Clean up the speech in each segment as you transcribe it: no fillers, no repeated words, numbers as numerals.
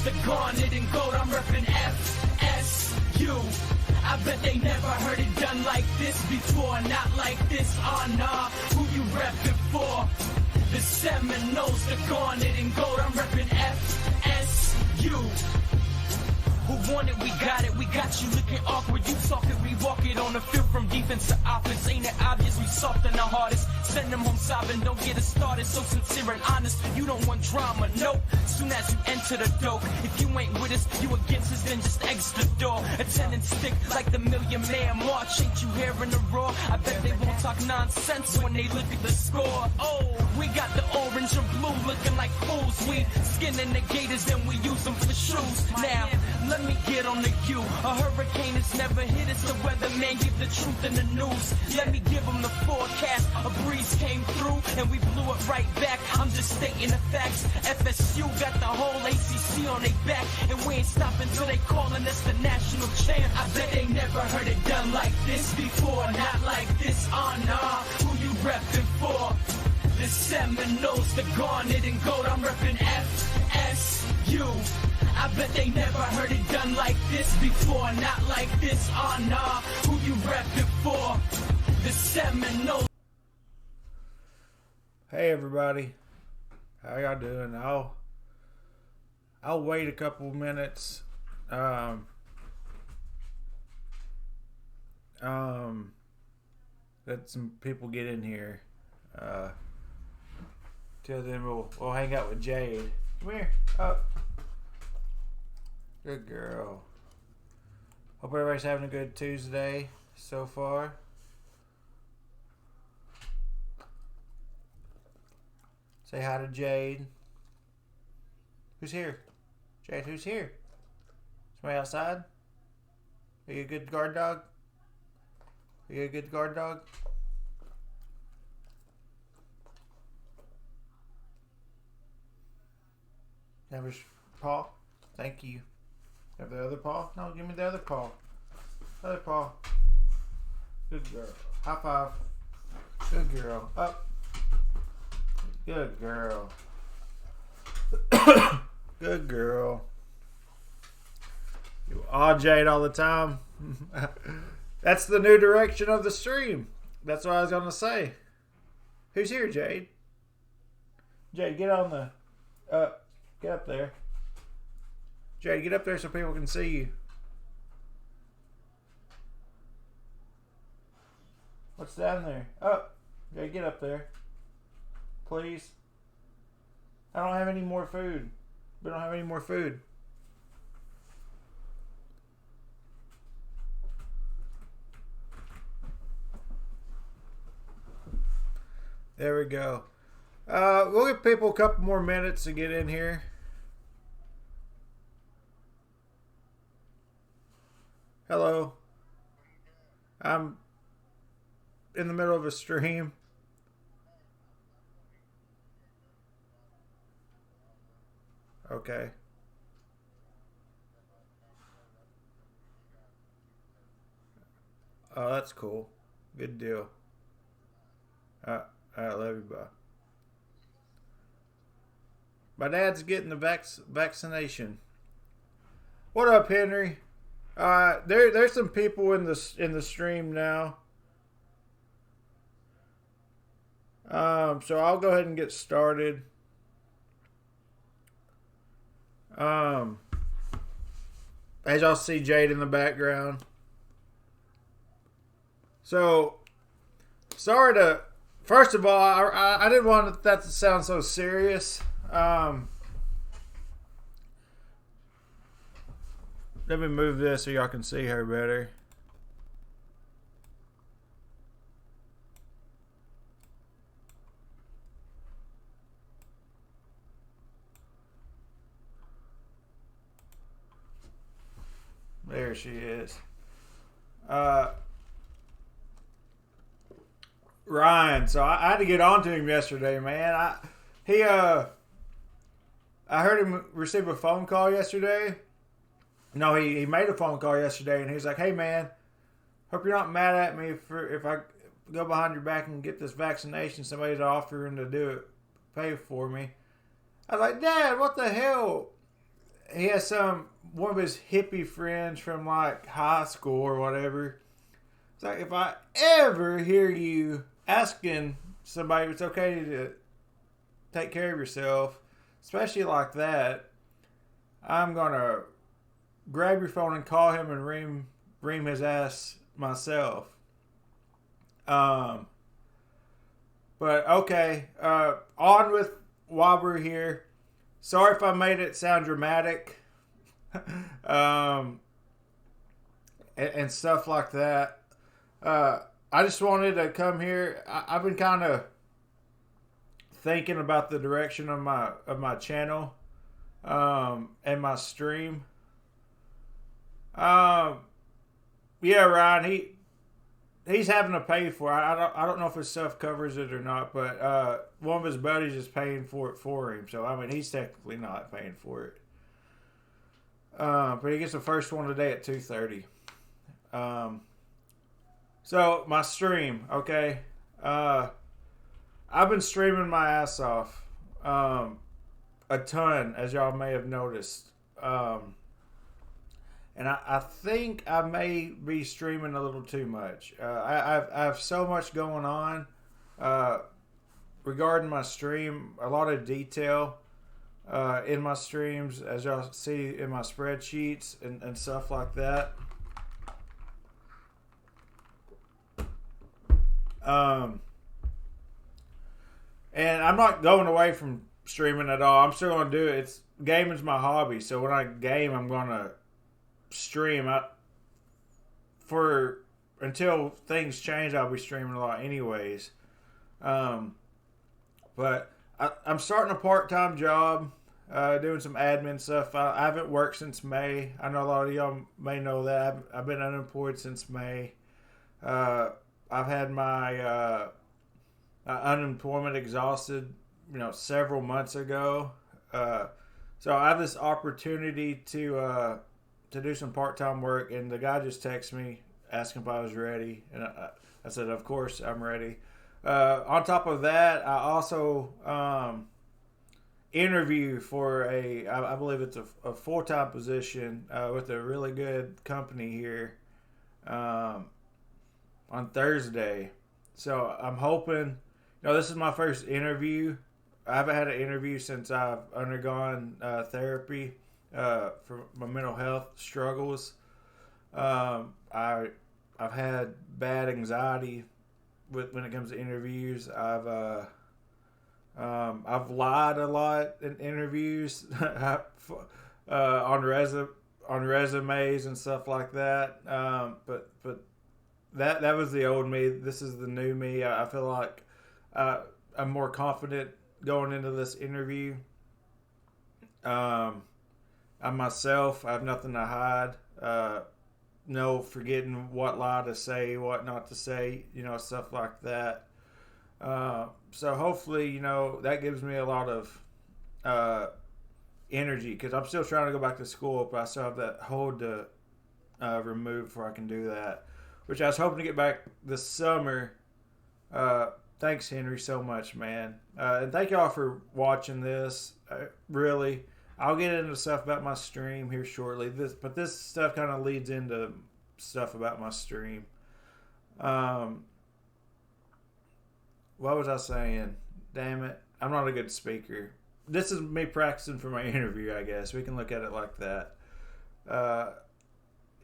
the garnet and gold, I'm reppin' FSU. I bet they never heard it done like this before, not like this, oh nah, who you reppin' for? The Seminoles, the garnet and gold, I'm reppin' FSU. Who want it, we got it, we got you looking awkward. You talk it, we walk it on the field from defense to offense. Ain't it obvious we soft and the hardest? Send them home sobbing, don't get it started. So sincere and honest, you don't want drama, nope. Soon as you enter the door, if you ain't with us, you against us, then just exit the door. Attendance stick like the Million Man March. Ain't you hearing the roar? I bet they won't talk nonsense when they look at the score. Oh, we got the orange and blue looking like fools. We skinning the gators, then we use them for shoes. Now, let me get on the cue. A hurricane has never hit us. The weatherman give the truth in the news. Let me give them the forecast. A breeze came through and we blew it right back. I'm just stating the facts. FSU got the whole ACC on their back, and we ain't stopping till they calling us the national champ. I bet they never heard it done like this before. Not like this, oh nah. Who you reppin' for? The Seminoles, the garnet and gold. I'm reppin' FSU. I bet they never heard it done like this before, not like this, oh nah, who you reppin' for? The Seminoles. Hey everybody, how y'all doing? I'll wait a couple minutes. Let some people get in here. Till then we'll hang out with Jade. Come here, up. Good girl. Hope everybody's having a good Tuesday so far. Say hi to Jade. Who's here? Jade, who's here? Somebody outside? Are you a good guard dog? Are you a good guard dog? Never paw? Thank you. Have the other paw? No, give me the other paw. Other paw. Good girl. High five. Good girl. Up. Good girl. Good girl. You aw Jade all the time. That's the new direction of the stream. That's what I was going to say. Who's here, Jade? Jade, get on the... get up there. Jade, get up there so people can see you. What's down there? Up. Jade, get up there. Please. I don't have any more food. We don't have any more food. There we go. We'll give people a couple more minutes to get in here. Hello. I'm in the middle of a stream. Okay. Oh, that's cool. Good deal. I love you, bye. My dad's getting the vaccination. What up, Henry? There's some people in the stream now. So I'll go ahead and get started. As y'all see Jade in the background. So, sorry to... First of all, I didn't want that to sound so serious. Let me move this so y'all can see her better. There she is. Ryan. So I had to get on to him yesterday, man. I heard him receive a phone call yesterday. No, he made a phone call yesterday, and he's like, "Hey, man, hope you're not mad at me if I go behind your back and get this vaccination. Somebody's offering to do it, pay for me." I was like, "Dad, what the hell?" he has one of his hippie friends from like high school or whatever. It's like, if I ever hear you asking somebody if it's okay to take care of yourself, especially like that, I'm gonna grab your phone and call him and ream his ass myself. Um, but okay, on with why we're here. Sorry if I made it sound dramatic, and stuff like that. I just wanted to come here. I've been kind of thinking about the direction of my channel, and my stream. Yeah, Ryan, he's having to pay for it. I don't know if his stuff covers it or not, but one of his buddies is paying for it for him. So I mean, he's technically not paying for it. But he gets the first one today at 2:30. So my stream, okay. I've been streaming my ass off, a ton, as y'all may have noticed. And I think I may be streaming a little too much. I have so much going on regarding my stream. A lot of detail in my streams, as y'all see in my spreadsheets and stuff like that. And I'm not going away from streaming at all. I'm still going to do it. Gaming's my hobby. So when I game, I'm going to stream. Until things change, I'll be streaming a lot anyways. But I'm starting a part-time job, doing some admin stuff. I haven't worked since May. I know a lot of y'all may know that. I've been unemployed since May. I've had my unemployment exhausted, several months ago. So I have this opportunity to do some part-time work, and the guy just texted me asking if I was ready, and I said, of course I'm ready. On top of that, I also interview for I believe it's a full-time position with a really good company here on Thursday. So I'm hoping, this is my first interview. I haven't had an interview since I've undergone therapy for my mental health struggles. I've had bad anxiety when it comes to interviews. I've lied a lot in interviews on resumes and stuff like that. But that was the old me. This is the new me. I feel like I'm more confident going into this interview. I'm myself. I have nothing to hide. No forgetting what lie to say, what not to say, stuff like that. So hopefully, that gives me a lot of energy, because I'm still trying to go back to school, but I still have that hold to remove before I can do that, which I was hoping to get back this summer. Thanks, Henry, so much, man. And thank y'all for watching this. Really, I'll get into stuff about my stream here shortly. But this stuff kind of leads into stuff about my stream. What was I saying? Damn it. I'm not a good speaker. This is me practicing for my interview, I guess. We can look at it like that.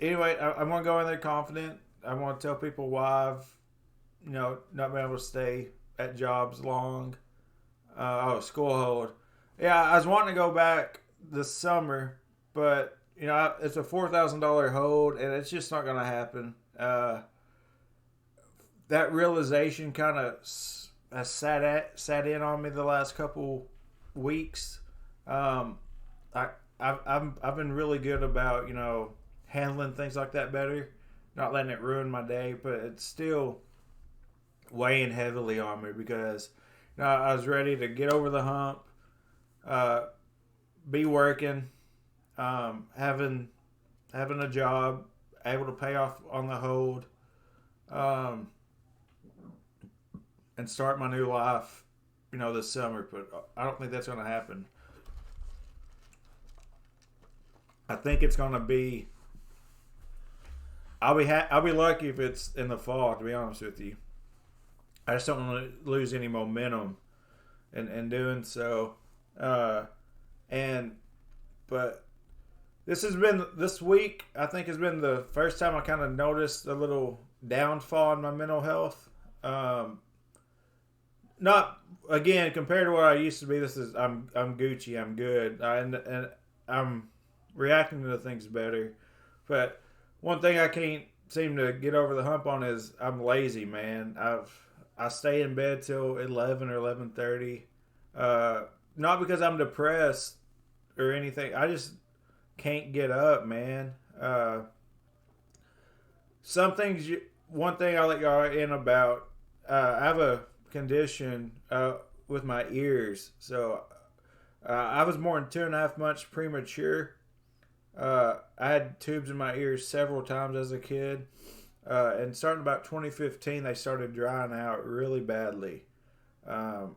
Anyway, I'm going to go in there confident. I want to tell people why I've not been able to stay at jobs long. School hold. Yeah, I was wanting to go back this summer, but it's a $4,000 hold, and it's just not going to happen. That realization kind of has sat in on me the last couple weeks. I've been really good about handling things like that better, not letting it ruin my day, but it's still weighing heavily on me because I was ready to get over the hump, be working, having a job, able to pay off on the hold, and start my new life, this summer. But I don't think that's going to happen. I think it's going to be. I'll be lucky if it's in the fall. To be honest with you, I just don't want to lose any momentum in doing so. And but this week. I think has been the first time I kind of noticed a little downfall in my mental health. Not again compared to what I used to be. I'm Gucci. I'm good. And I'm reacting to things better. But one thing I can't seem to get over the hump on is I'm lazy, man. I stay in bed till 11 or 11:30. Not because I'm depressed or anything. I just can't get up, man. Some things. One thing I'll let y'all in about. I have a condition with my ears, so I was born 2.5 months premature. I had tubes in my ears several times as a kid, and starting about 2015, they started drying out really badly. So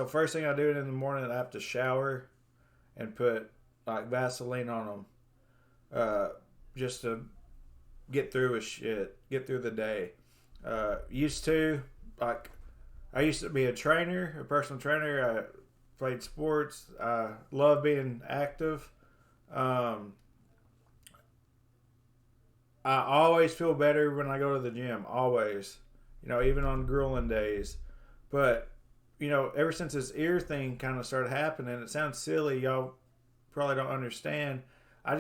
first thing I do in the morning, I have to shower and put like Vaseline on them, just to get through get through the day. I used to be a personal trainer. I played sports. I love being active. I always feel better when I go to the gym. Always, even on grueling days. But ever since this ear thing kind of started happening, it sounds silly. Y'all probably don't understand. I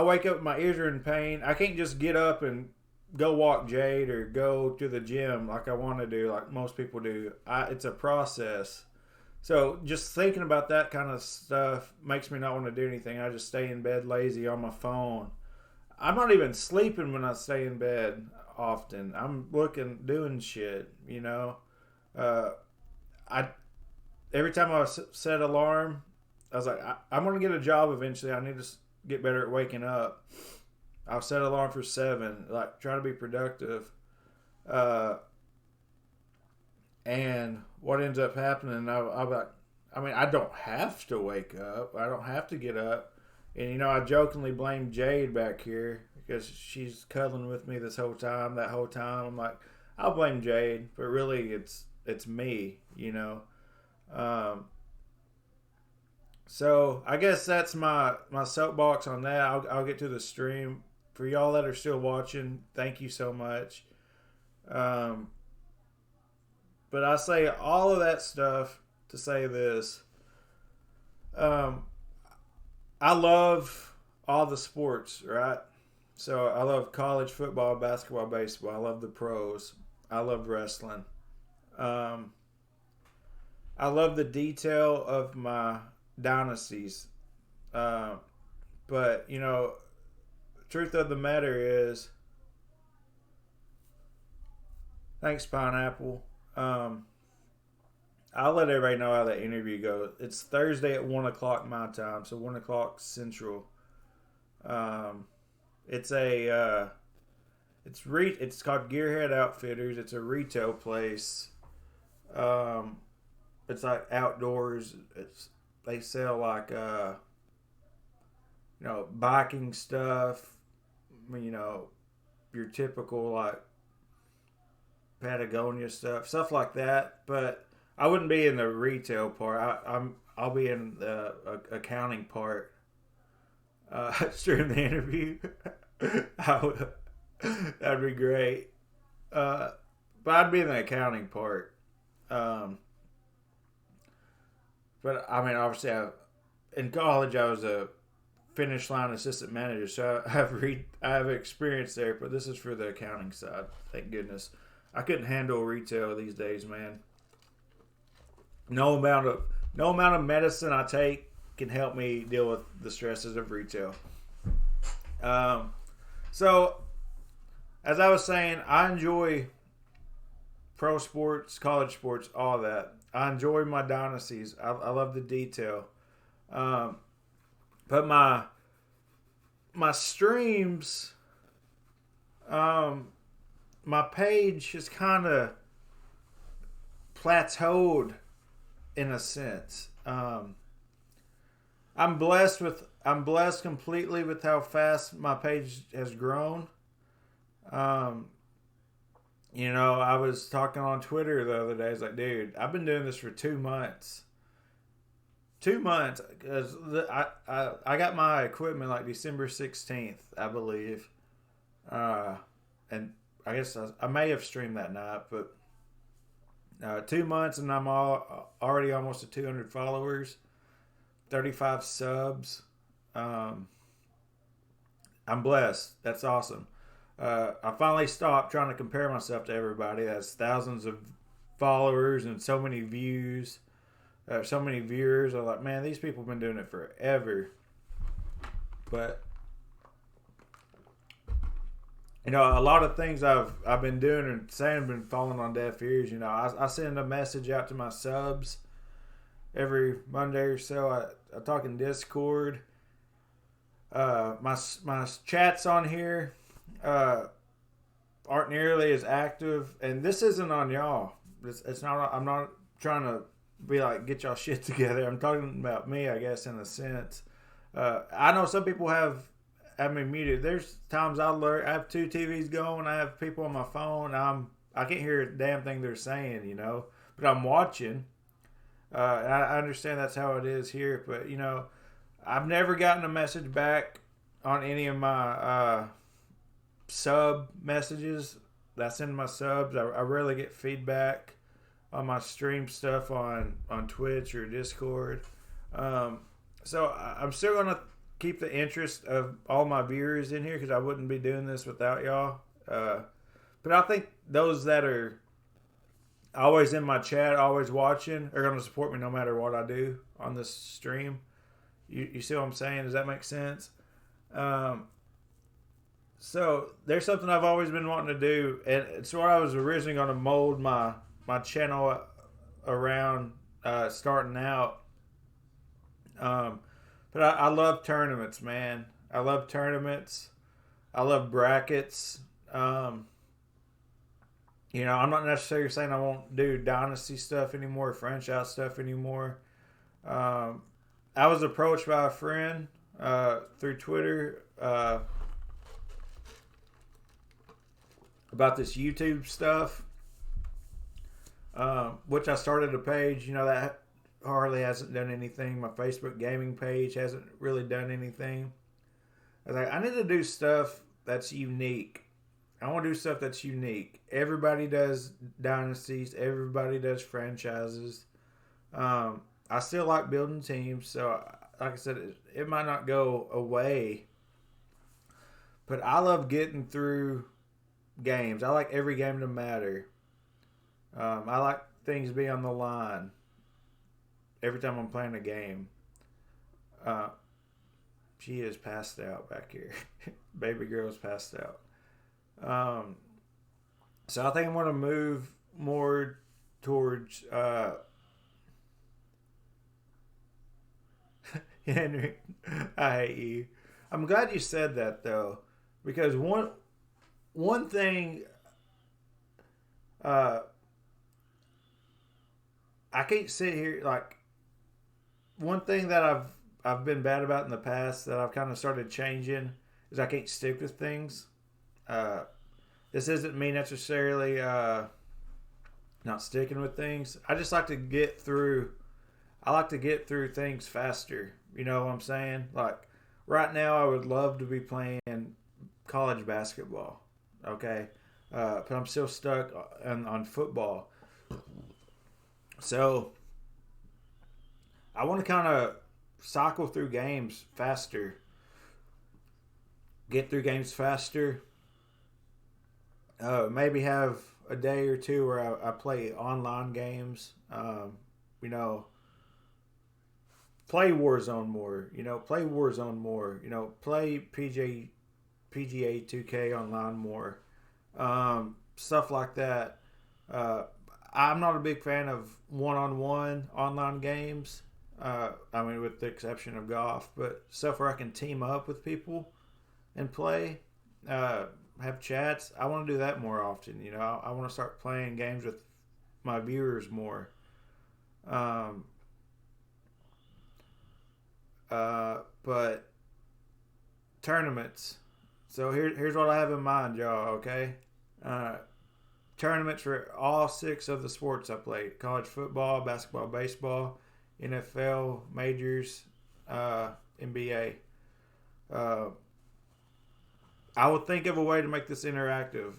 wake up, my ears are in pain. I can't just get up and go walk Jade or go to the gym like I want to do, like most people do. It's a process. So just thinking about that kind of stuff makes me not want to do anything. I just stay in bed lazy on my phone. I'm not even sleeping when I stay in bed often. I'm doing shit, every time I set alarm, I was like, I'm going to get a job eventually. I need to get better at waking up. I'll set an alarm for 7, try to be productive. And what ends up happening, I don't have to wake up. I don't have to get up. And, I jokingly blame Jade back here because she's cuddling with me that whole time. I'm like, I'll blame Jade, but really it's me, So I guess that's my soapbox on that. I'll get to the stream. For y'all that are still watching, thank you so much. But I say all of that stuff to say this. I love all the sports, right? So I love college football, basketball, baseball. I love the pros. I love wrestling. I love the detail of my dynasties. But, truth of the matter is, thanks, Pineapple. I'll let everybody know how that interview goes. It's Thursday at 1 o'clock my time, so 1 o'clock Central. It's called Gearhead Outfitters. It's a retail place. It's like outdoors. They sell biking stuff. Your typical Patagonia stuff like that. But I wouldn't be in the retail part. I'll be in the accounting part during the interview. That'd be great. But I'd be in the accounting part. But obviously, in college I was a finish line assistant manager, so I have experience there. But this is for the accounting side. Thank goodness. I couldn't handle retail these days, man. No amount of medicine I take can help me deal with the stresses of retail. So, as I was saying, I enjoy pro sports, college sports, all that. I enjoy my dynasties. I love the detail. But my streams, my page has kind of plateaued in a sense. I'm blessed completely with how fast my page has grown. Um, I was talking on Twitter the other day. I was like, dude, I've been doing this for 2 months. 2 months, because I got my equipment like December 16th, I believe. And I guess I may have streamed that night, but 2 months and I'm already almost at 200 followers, 35 subs. Um, I'm blessed. That's awesome. I finally stopped trying to compare myself to everybody. That's thousands of followers and so many views, so many viewers. I'm like, man, these people have been doing it forever. But a lot of things I've been doing and saying have been falling on deaf ears. I send a message out to my subs every Monday or so. I talk in Discord. My chats on here aren't nearly as active, and this isn't on y'all. It's not. I'm not trying to be like get y'all shit together. I'm talking about me, I guess, in a sense. I know some people have me muted. There's times I have two TVs going. I have people on my phone. I can't hear a damn thing they're saying, but I'm watching. I understand that's how it is here, but I've never gotten a message back on any of my sub messages that I send my subs. I rarely get feedback on my stream stuff on Twitch or Discord. So I'm still gonna keep the interest of all my viewers in here because I wouldn't be doing this without y'all. But I think those that are always in my chat, always watching, are gonna support me no matter what I do on this stream. You see what I'm saying? Does that make sense? So there's something I've always been wanting to do, and it's what I was originally going to mold my channel around starting out. But I love tournaments, man. I love tournaments. I love brackets. I'm not necessarily saying I won't do dynasty stuff anymore, franchise stuff anymore. I was approached by a friend through Twitter about this YouTube stuff, which I started a page. That hardly hasn't done anything. My Facebook gaming page hasn't really done anything. I was like, I need to do stuff that's unique. I want to do stuff that's unique. Everybody does dynasties. Everybody does franchises. I still like building teams, so like I said, it might not go away. But I love getting through games. I like every game to matter. I like things being on the line every time I'm playing a game. She is passed out back here. Baby girl's passed out. So I think I'm going to move more towards Henry, I hate you. I'm glad you said that though, because one thing I can't sit here like one thing that I've been bad about in the past that I've kind of started changing is I can't stick with things. This isn't me necessarily not sticking with things. I just like to get through. I like to get through things faster. You know what I'm saying? Like right now, I would love to be playing college basketball. Okay, but I'm still stuck on football. So I want to kind of cycle through games faster. Get through games faster. Maybe have a day or two where I play online games. Play Warzone more. Play Warzone more. Play PGA 2K online more. Stuff like that. I'm not a big fan of one-on-one online games. With the exception of golf, but stuff where I can team up with people and play, have chats. I want to do that more often. I want to start playing games with my viewers more. But tournaments. So here's what I have in mind, y'all. Okay, tournaments for all 6 of the sports I played: college football, basketball, baseball, NFL, majors, NBA. I would think of a way to make this interactive,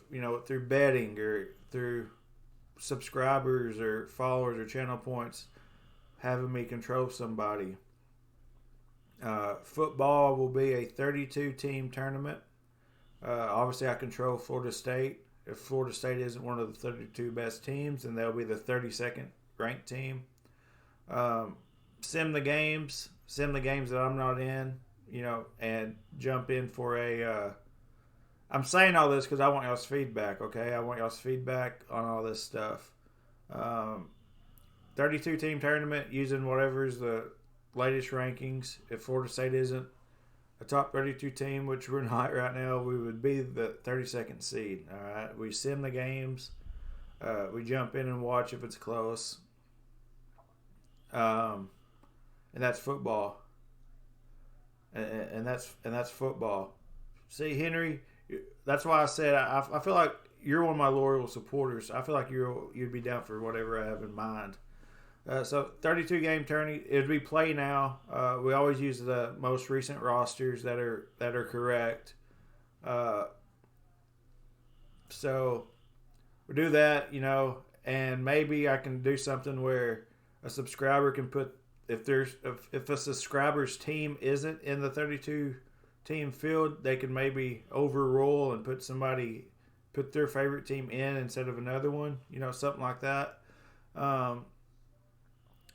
through betting or through subscribers or followers or channel points, having me control somebody. Football will be a 32 team tournament. Obviously, I control Florida State. If Florida State isn't one of the 32 best teams, then they'll be the 32nd ranked team. Sim the games that I'm not in, and jump in for a. I'm saying all this because I want y'all's feedback, okay? I want y'all's feedback on all this stuff. 32 team tournament using whatever's the latest rankings. If Florida State isn't a top 32 team, which we're not right now, we would be the 32nd seed. All right, we sim the games. We jump in and watch if it's close. And that's football. And that's football. See, Henry, that's why I said I feel like you're one of my loyal supporters. I feel like you'd be down for whatever I have in mind. So 32 game tourney, it'd be play now. We always use the most recent rosters that are correct. So we do that, and maybe I can do something where a subscriber can put if a subscriber's team isn't in the 32 team field, they can maybe overrule and put their favorite team in instead of another one, something like that.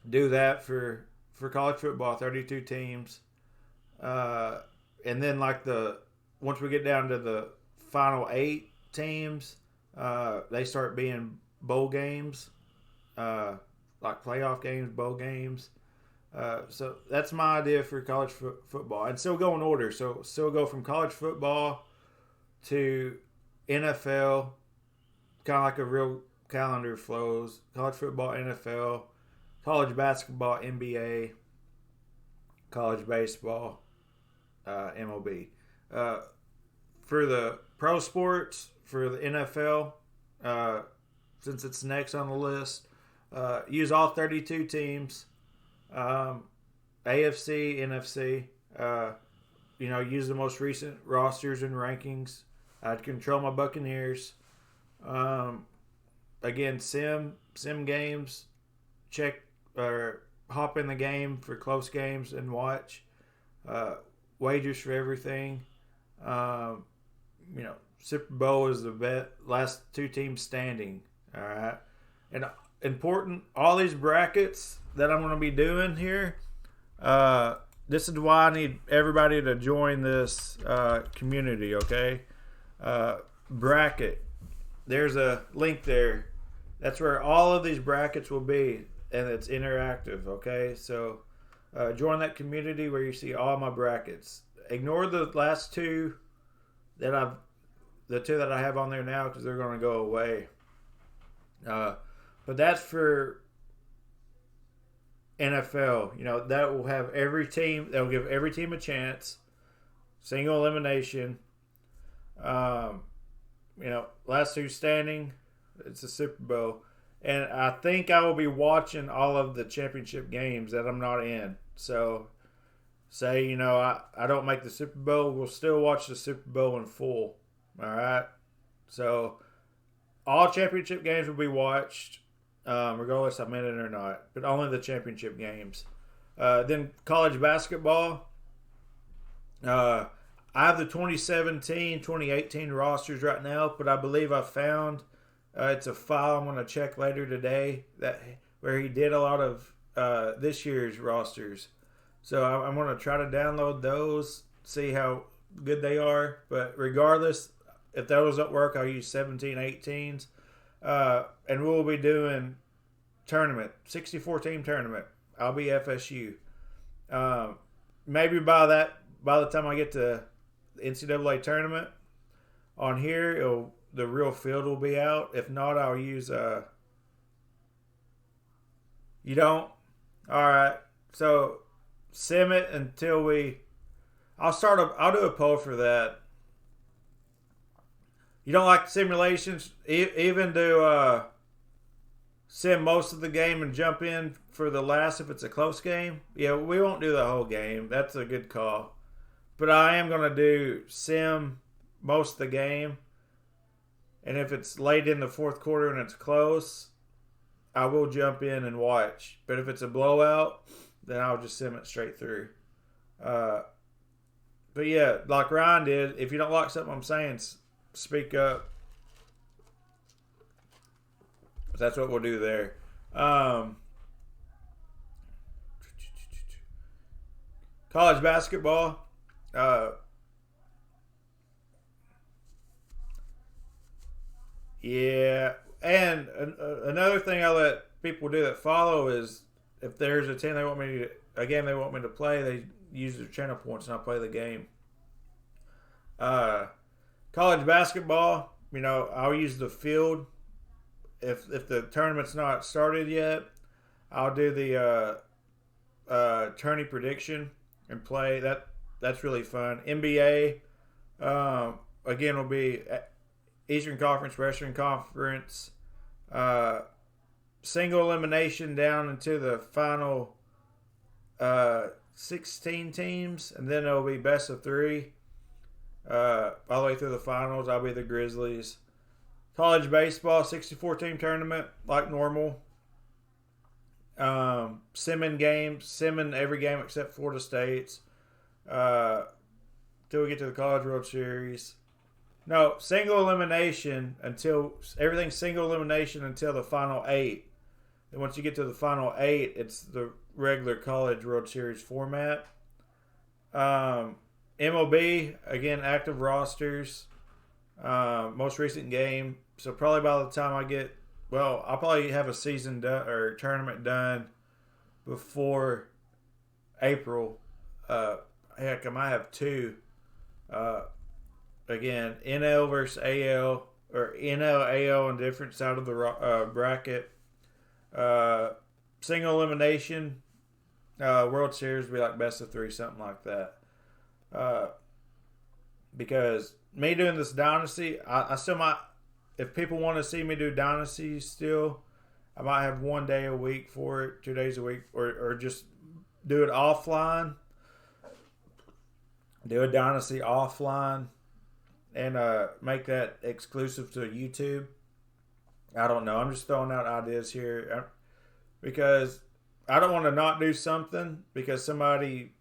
Do that for college football, 32 teams. And then once we get down to the final 8 teams, they start being bowl games, like playoff games, bowl games. So that's my idea for college football. And still go in order. So still go from college football to NFL, kind of like a real calendar flows. College football, NFL, college basketball, NBA, college baseball, MLB. For the pro sports, for the NFL, since it's next on the list, use all 32 teams. AFC, NFC, use the most recent rosters and rankings. I'd control my Buccaneers. Again, sim games, check or hop in the game for close games and watch. Wagers for everything. Super Bowl is the last 2 teams standing. All right, and important, all these brackets that I'm going to be doing here. This is why I need everybody to join this community. Okay, bracket. There's a link there. That's where all of these brackets will be, and it's interactive. Okay, so join that community where you see all my brackets. Ignore the last 2 the 2 that I have on there now because they're going to go away. But that's for NFL. That will have every team. That'll give every team a chance. Single elimination. Last 2 standing. It's a Super Bowl. And I think I will be watching all of the championship games that I'm not in. So, say, I don't make the Super Bowl, we'll still watch the Super Bowl in full. All right? So, all championship games will be watched, regardless I'm in it or not. But only the championship games. Then college basketball. I have the 2017, 2018 rosters right now, but I believe I found it's a file I'm going to check later today where he did a lot of this year's rosters. So I'm going to try to download those, see how good they are. But regardless, if those don't work, I'll use 17, 18s. And we'll be doing tournament, 64-team tournament. I'll be FSU. Maybe by the time I get to the NCAA tournament, on here, the real field will be out. If not, I'll use you don't? All right. So sim it until we. I'll do a poll for that. You don't like simulations? Even do sim most of the game and jump in for the last if it's a close game? Yeah, we won't do the whole game. That's a good call. But I am going to do sim most of the game. And if it's late in the fourth quarter and it's close, I will jump in and watch. But if it's a blowout, then I'll just sim it straight through. But yeah, like Ryan did, if you don't like something I'm saying, speak up. That's what we'll do there. College basketball. Yeah. And another thing I let people do that follow is if there's a team a game they want me to play, they use their channel points and I play the game. College basketball, I'll use the field. If the tournament's not started yet, I'll do the tourney prediction and play. That's really fun. NBA, again, will be Eastern Conference, Western Conference, single elimination down into the final 16 teams, and then it'll be best of three all the way through the finals. I'll be the Grizzlies. College baseball, 64-team tournament, like normal. Simming every game except Florida State's. Till we get to the College World Series. No, single elimination until everything's single elimination until the final 8. And once you get to the final 8, it's the regular College World Series format. MLB, again, active rosters. Most recent game. So probably by the time I'll probably have a season done or tournament done before April. Heck, I might have 2. Again, NL versus AL, or NL, AL on different side of the bracket. Single elimination, World Series will be like best of 3, something like that. Because me doing this Dynasty, I still might, if people want to see me do Dynasty still, I might have 1 day a week for it, 2 days a week, or just do it offline. Do a Dynasty offline and make that exclusive to YouTube. I don't know. I'm just throwing out ideas here because I don't want to not do something because somebody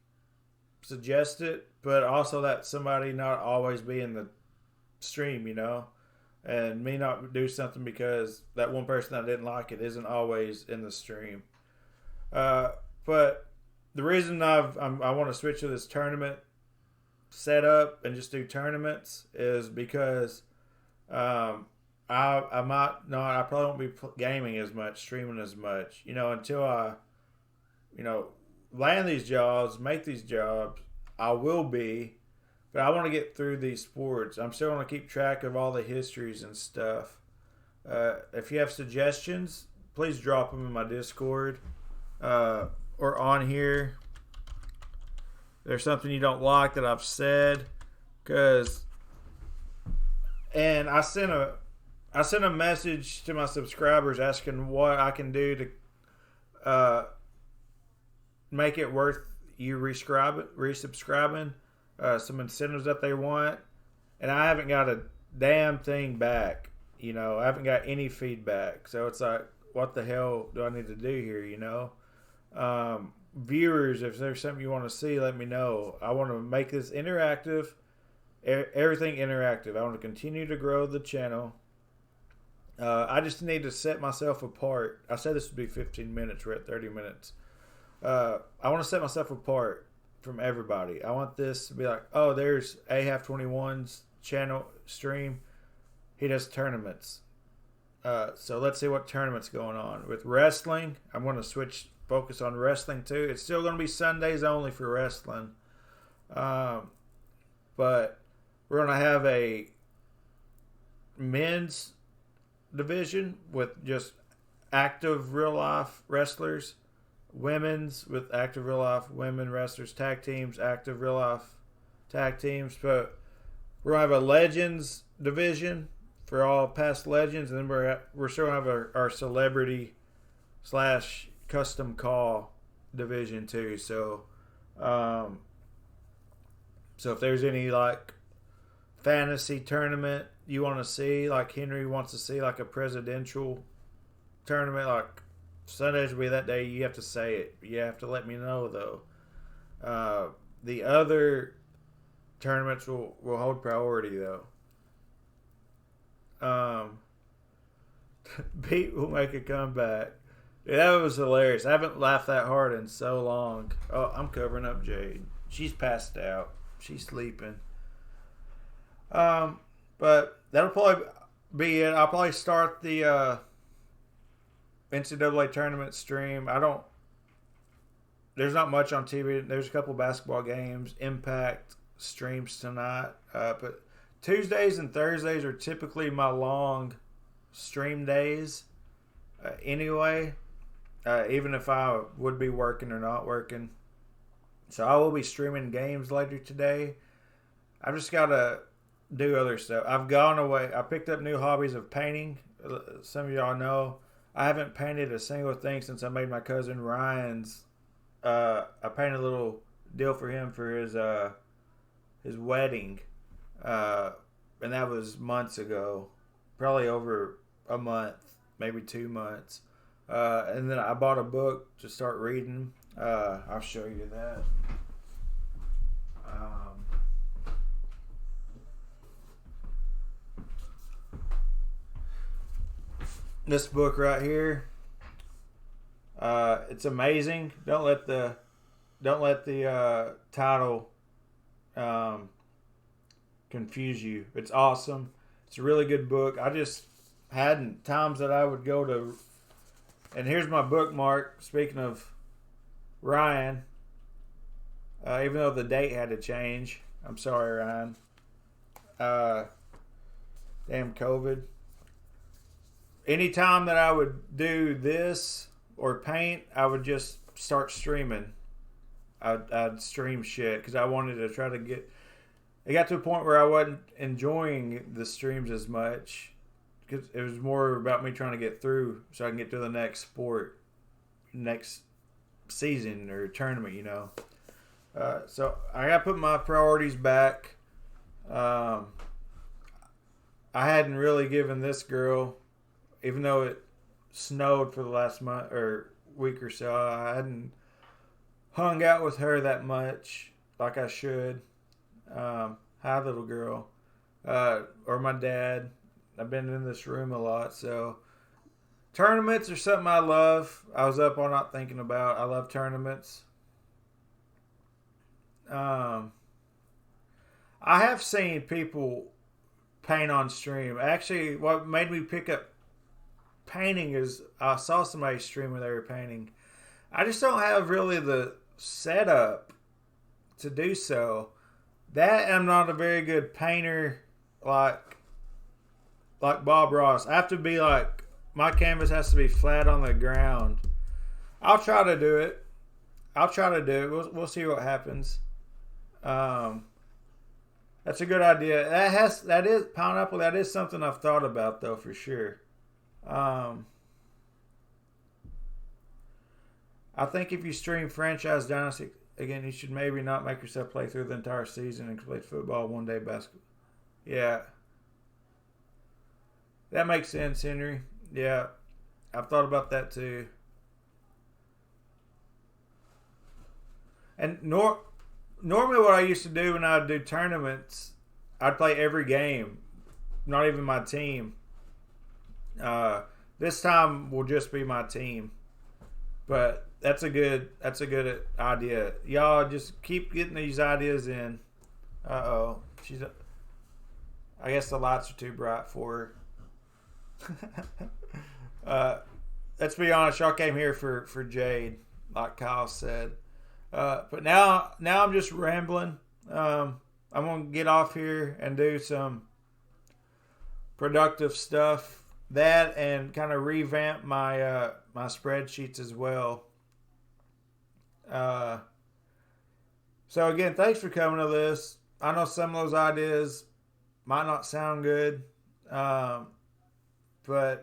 suggests it, but also that somebody not always be in the stream, and me not do something because that one person that didn't like it isn't always in the stream. But the reason I want to switch to this tournament setup and just do tournaments is because I probably won't be gaming as much, streaming as much, until I, land these jobs, make these jobs. I will be, but I want to get through these sports. I'm still going to keep track of all the histories and stuff. If you have suggestions, please drop them in my Discord or on here. There's something you don't like that I've said, and I sent a message to my subscribers asking what I can do to make it worth you resubscribing, some incentives that they want, and I haven't got a damn thing back. I haven't got any feedback, so it's like, what the hell do I need to do here? Viewers, if there's something you want to see, let me know. I want to make this interactive, everything interactive. I want to continue to grow the channel. I just need to set myself apart. I said this would be 15 minutes. We're at 30 minutes. I want to set myself apart from everybody. I want this to be like, oh, there's AHAF21's channel stream. He does tournaments. So let's see what tournaments going on. With wrestling, I'm going to focus on wrestling too. It's still going to be Sundays only for wrestling. But we're going to have a men's division with just active real life wrestlers women's with active real life women wrestlers, tag teams, active real life tag teams. But we're going to have a legends division for all past legends, and then we're still going to have our celebrity / custom call division too. So, so if there's any like fantasy tournament you want to see, like Henry wants to see, like a presidential tournament, like Sundays will be that day. You have to say it. You have to let me know though. The other tournaments will hold priority though. Pete will make a comeback. Yeah, that was hilarious. I haven't laughed that hard in so long. Oh, I'm covering up Jade. She's passed out. She's sleeping. But that'll probably be it. I'll probably start the NCAA tournament stream. There's not much on TV. There's a couple basketball games. Impact streams tonight. But Tuesdays and Thursdays are typically my long stream days. Anyway, even if I would be working or not working. So I will be streaming games later today. I've just got to do other stuff. I've gone away. I picked up new hobbies of painting. Some of y'all know I haven't painted a single thing since I made my cousin Ryan's. I painted a little deal for him for his wedding, and that was months ago, probably over a month, maybe 2 months. And then I bought a book to start reading. I'll show you that. This book right here. It's amazing. Don't let the title confuse you. It's awesome. It's a really good book. I just had times that I would go to, and here's my bookmark. Speaking of Ryan, even though the date had to change, I'm sorry, Ryan. Damn COVID. Anytime that I would do this or paint, I would just start streaming. I'd stream shit because I wanted to try to get. It got to a point where I wasn't enjoying the streams as much because it was more about me trying to get through so I can get to the next sport, next season or tournament, you know. So I got to put my priorities back. I hadn't really given this girl, even though it snowed for the last month or week or so, I hadn't hung out with her that much like I should. Hi, little girl. Or my dad. I've been in this room a lot, so tournaments are something I love. I was up all night thinking about. I love tournaments. I have seen people paint on stream. Actually, what made me pick up painting is I saw somebody stream where they were painting. I just don't have really the setup to do so. That I'm not a very good painter like Bob Ross. I have to be like, my canvas has to be flat on the ground. I'll try to do it. We'll see what happens. That's a good idea. That is pineapple. That is something I've thought about though, for sure. I think if you stream Franchise Dynasty again, you should maybe not make yourself play through the entire season and complete football, one day basketball. Yeah. That makes sense, Henry. Yeah. I've thought about that too. And normally what I used to do when I would do tournaments, I'd play every game, not even my team. This time will just be my team. But that's a good idea. Y'all just keep getting these ideas in. I guess the lights are too bright for her. Let's be honest, y'all came here for Jade, like Kyle said. But now I'm just rambling. I'm gonna get off here and do some productive stuff. That and kind of revamp my my spreadsheets as well. So again, thanks for coming to this. I know some of those ideas might not sound good, but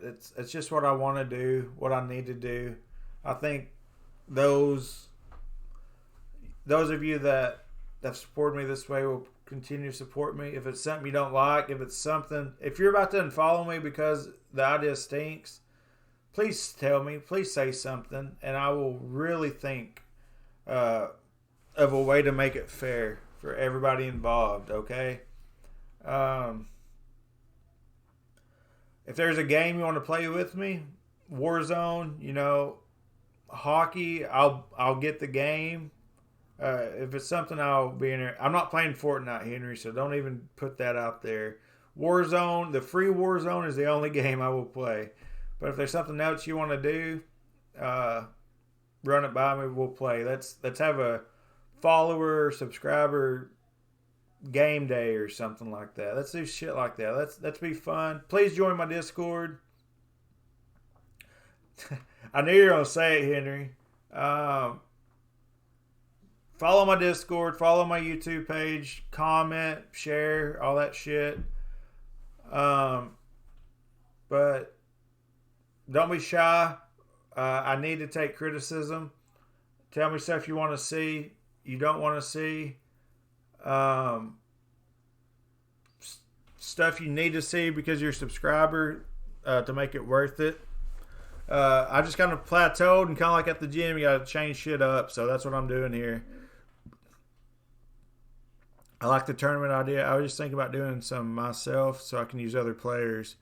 it's just what I want to do, what I need to do. I think those of you that have supported me this way will continue to support me. If it's something you don't like, if you're about to unfollow me because the idea stinks, please tell me. Please say something, and I will really think of a way to make it fair for everybody involved. Okay. If there's a game you want to play with me, Warzone, hockey, I'll get the game. If it's something, I'll be in there. I'm not playing Fortnite, Henry, so don't even put that out there. Warzone, the free Warzone is the only game I will play. But if there's something else you want to do, run it by me. We'll play. Let's have a follower, subscriber game day or something like that. Let's do shit like that. Let's be fun. Please join my Discord. I knew you were gonna say it, Henry. Follow my Discord, follow my YouTube page, comment, share, all that shit. But don't be shy. I need to take criticism. Tell me stuff you want to see, you don't want to see. Stuff you need to see because you're a subscriber to make it worth it. I just kind of plateaued and kind of like at the gym, you got to change shit up. So that's what I'm doing here. I like the tournament idea. I was just thinking about doing some myself so I can use other players.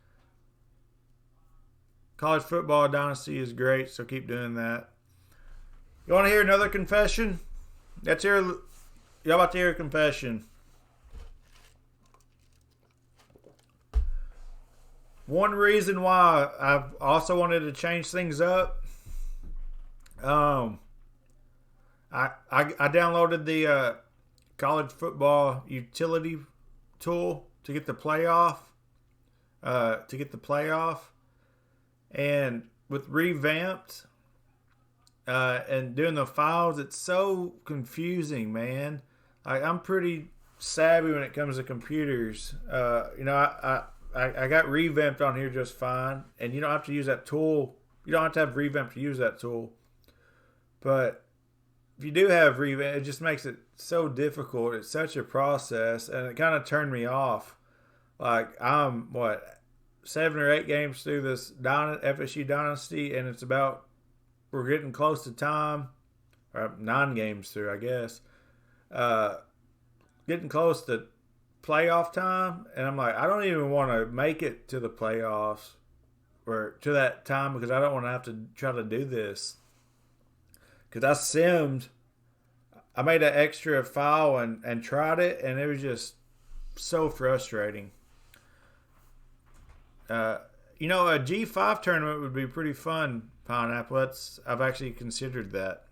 College football dynasty is great, so keep doing that. You want to hear another confession? Y'all about to hear a confession. One reason why I've also wanted to change things up. I downloaded the college football utility tool to get the playoff. And with Revamped and doing the files, it's so confusing, man. I'm pretty savvy when it comes to computers. I got Revamped on here just fine, and you don't have to use that tool. You don't have to have Revamped to use that tool. But if you do have Revamped, it just makes it so difficult. It's such a process, and it kind of turned me off. Like, I'm, 7 or 8 games through this FSU Dynasty, and we're getting close to time. Or 9 games through, I guess. Getting close to playoff time, and I'm like, I don't even want to make it to the playoffs or to that time because I don't want to have to try to do this. Because I made an extra file and tried it, and it was just so frustrating. A G5 tournament would be pretty fun, Pineapple. I've actually considered that.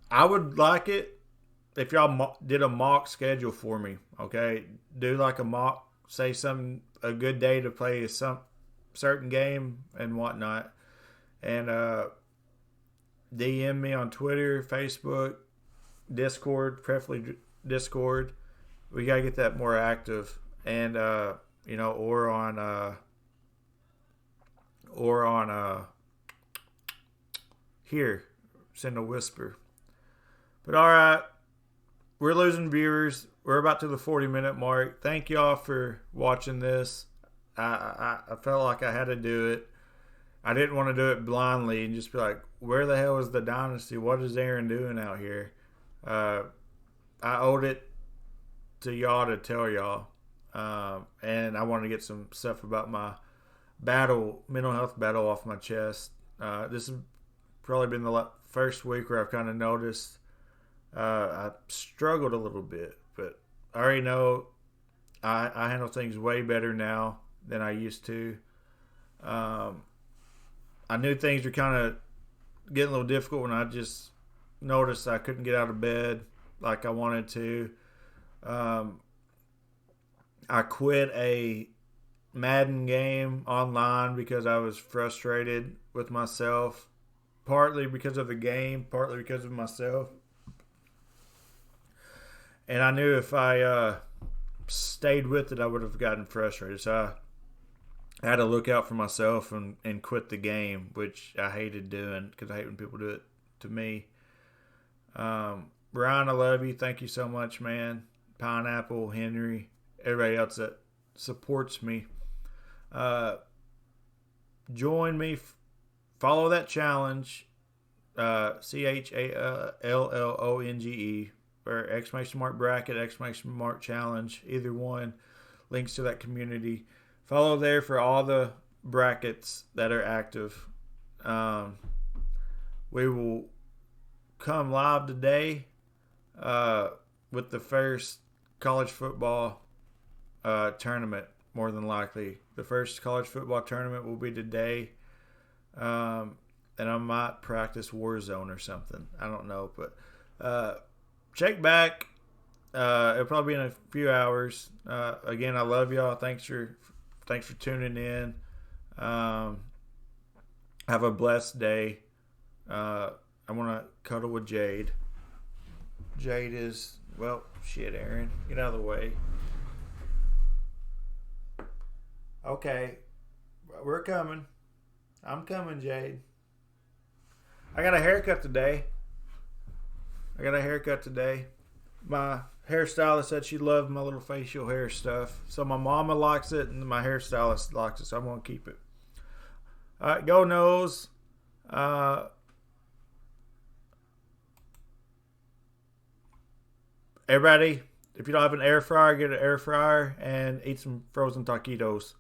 I would like it if y'all did a mock schedule for me. Okay, do like a mock. Say a good day to play some certain game and whatnot, and DM me on Twitter, Facebook, Discord, preferably Discord. We gotta get that more active, and or on here, send a whisper. But all right, we're losing viewers. We're about to the 40-minute mark. Thank y'all for watching this. I felt like I had to do it. I didn't want to do it blindly and just be like, where the hell is the dynasty? What is Aaron doing out here? I owed it to y'all to tell y'all. And I wanted to get some stuff about my mental health battle off my chest. This has probably been the first week where I've kind of noticed I struggled a little bit, but I already know I handle things way better now than I used to. I knew things were kind of getting a little difficult when I just noticed I couldn't get out of bed like I wanted to. I quit a Madden game online because I was frustrated with myself, partly because of the game, partly because of myself. And I knew if I stayed with it, I would have gotten frustrated. So I had to look out for myself and quit the game, which I hated doing because I hate when people do it to me. Brian, I love you. Thank you so much, man. Pineapple, Henry, everybody else that supports me. Join me. Follow that challenge. CHALLONGE or exclamation mark bracket, exclamation mark challenge. Either one. Links to that community. Follow there for all the brackets that are active. We will come live today with the first college football tournament, more than likely. The first college football tournament will be today. And I might practice Warzone or something. I don't know. But check back. It'll probably be in a few hours. Again, I love y'all. Thanks for tuning in. Have a blessed day. I want to cuddle with Jade. Jade is, well, shit, Aaron. Get out of the way. Okay. We're coming. I'm coming, Jade. I got a haircut today. My hairstylist said she loved my little facial hair stuff. So my mama likes it and my hairstylist likes it. So I'm going to keep it. All right, go Nose. Everybody, if you don't have an air fryer, get an air fryer and eat some frozen taquitos.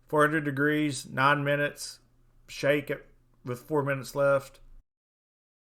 400 degrees, 9 minutes. Shake it with 4 minutes left.